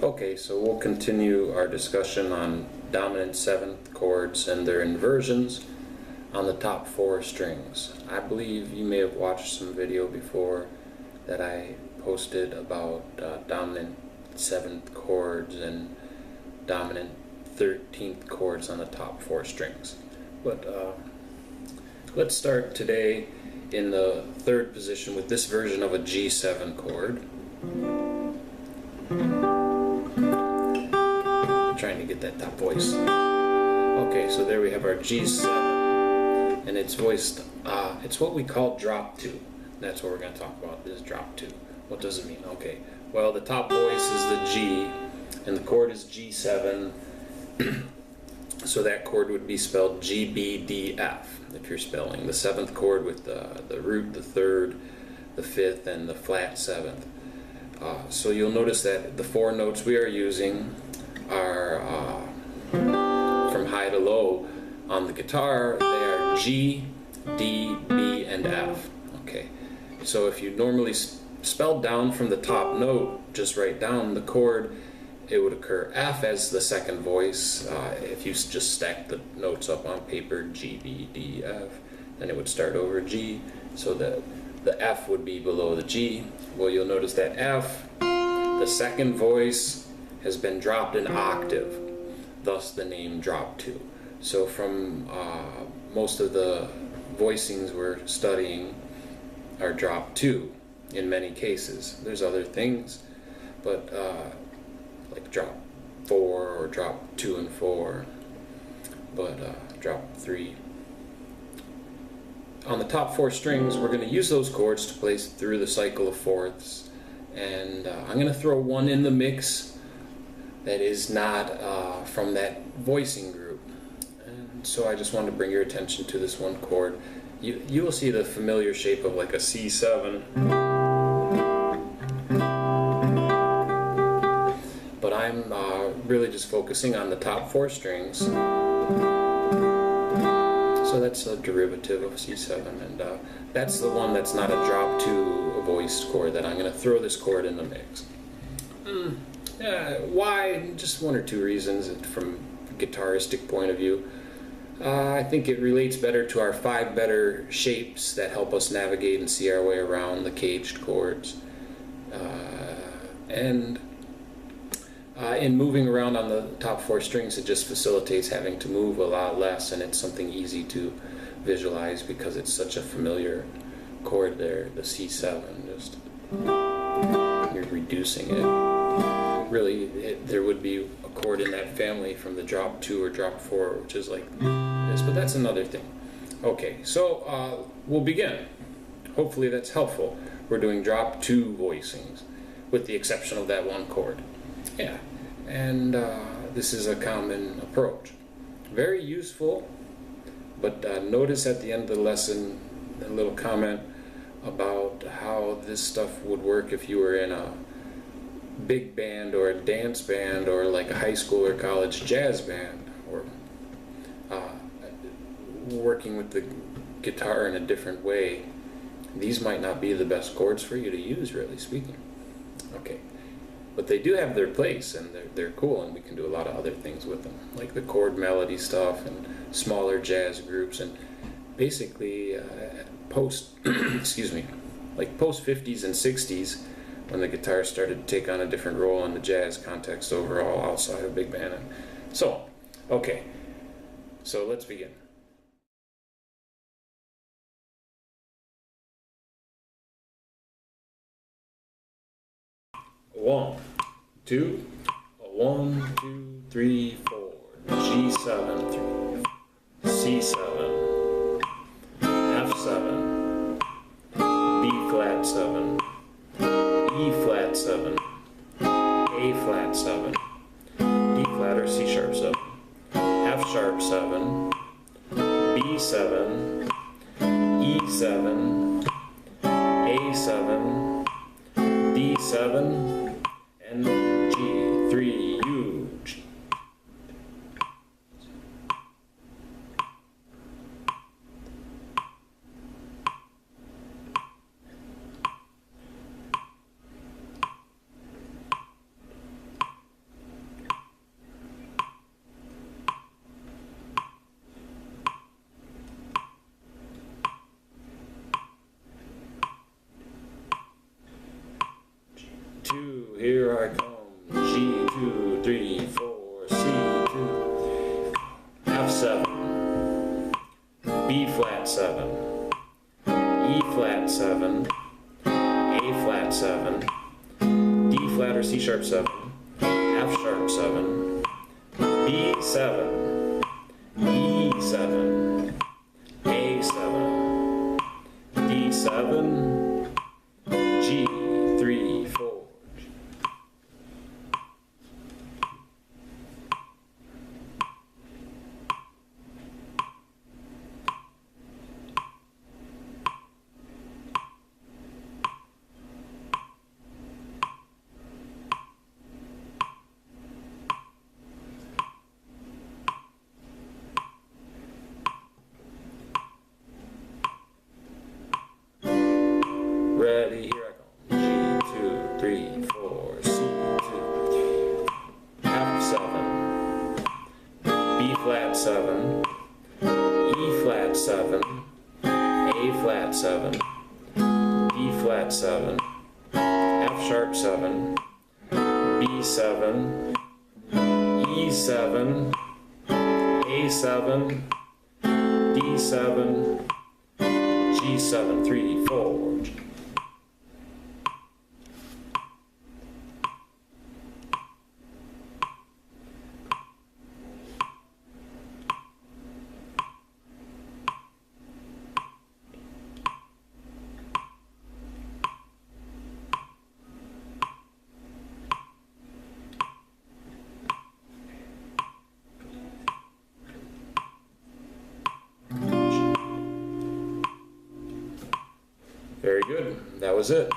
Okay, so we'll continue our discussion on dominant seventh chords and their inversions on the top four strings. I believe you may have watched some video before that I posted about dominant seventh chords and dominant 13th chords on the top four strings. But let's start today in the third position with this version of a G7 chord. Trying to get that top voice. Okay, so there we have our G7, and it's voiced, it's what we call drop 2. That's what we're going to talk about, is drop 2. What does it mean? Okay, well, the top voice is the G, and the chord is G7, so that chord would be spelled G, B, D, F, if you're spelling the seventh chord with the root, the third, the fifth, and the flat seventh. So you'll notice that the four notes we are using are from high to low on the guitar. They are G, D, B, and F. Okay, so if you normally spell down from the top note, just write down the chord, it would occur F as the second voice. If you just stack the notes up on paper, G, B, D, F, then it would start over G, so that the F would be below the G. Well, you'll notice that F, the second voice, has been dropped an octave, thus the name drop 2. So from most of the voicings we're studying are drop 2 in many cases. There's other things, but like drop 4 or drop 2 and 4, but drop 3. On the top four strings, we're going to use those chords to play through the cycle of fourths, and I'm going to throw one in the mix that is not from that voicing group. And so I just wanted to bring your attention to this one chord. You will see the familiar shape of like a C7. But I'm really just focusing on the top four strings. So that's a derivative of C7, and that's the one that's not a drop 2 voiced chord that I'm going to throw this chord in the mix. Why? Just one or two reasons from a guitaristic point of view. I think it relates better to our 5 better shapes that help us navigate and see our way around the caged chords. And in moving around on the top four strings, it just facilitates having to move a lot less, and it's something easy to visualize because it's such a familiar chord there, the C7. Just you're reducing it. Really, there would be a chord in that family from the drop 2 or drop 4, which is like this, but that's another thing. Okay, so we'll begin. Hopefully that's helpful. We're doing drop 2 voicings, with the exception of that one chord. Yeah, and this is a common approach. Very useful, but notice at the end of the lesson a little comment about how this stuff would work if you were in a big band or a dance band or like a high school or college jazz band, or working with the guitar in a different way. These might not be the best chords for you to use, really speaking. Okay, but they do have their place, and they're cool, and we can do a lot of other things with them, like the chord melody stuff and smaller jazz groups, and basically post excuse me, like post 50s and 60s, when the guitar started to take on a different role in the jazz context overall outside of big band and so on. Okay, so let's begin. One, two, 1, 2, 3, 4. G7, 3, C7, F7, B flat 7. E flat 7, A flat 7, D flat or C sharp 7, F sharp 7, B7, E7, A7, D7, and G3, huge. flat 7, A flat 7, D flat or C sharp 7, F sharp 7, B 7, E 7, A 7, D 7, G 3, 4. Ready, here I go. G 2, 3, 4, C 2, 3, F 7, B flat 7, E flat 7, A flat 7, D flat 7, F sharp 7, B 7, E 7, A 7, D 7, G 7, 3, 4. Very good. That was it.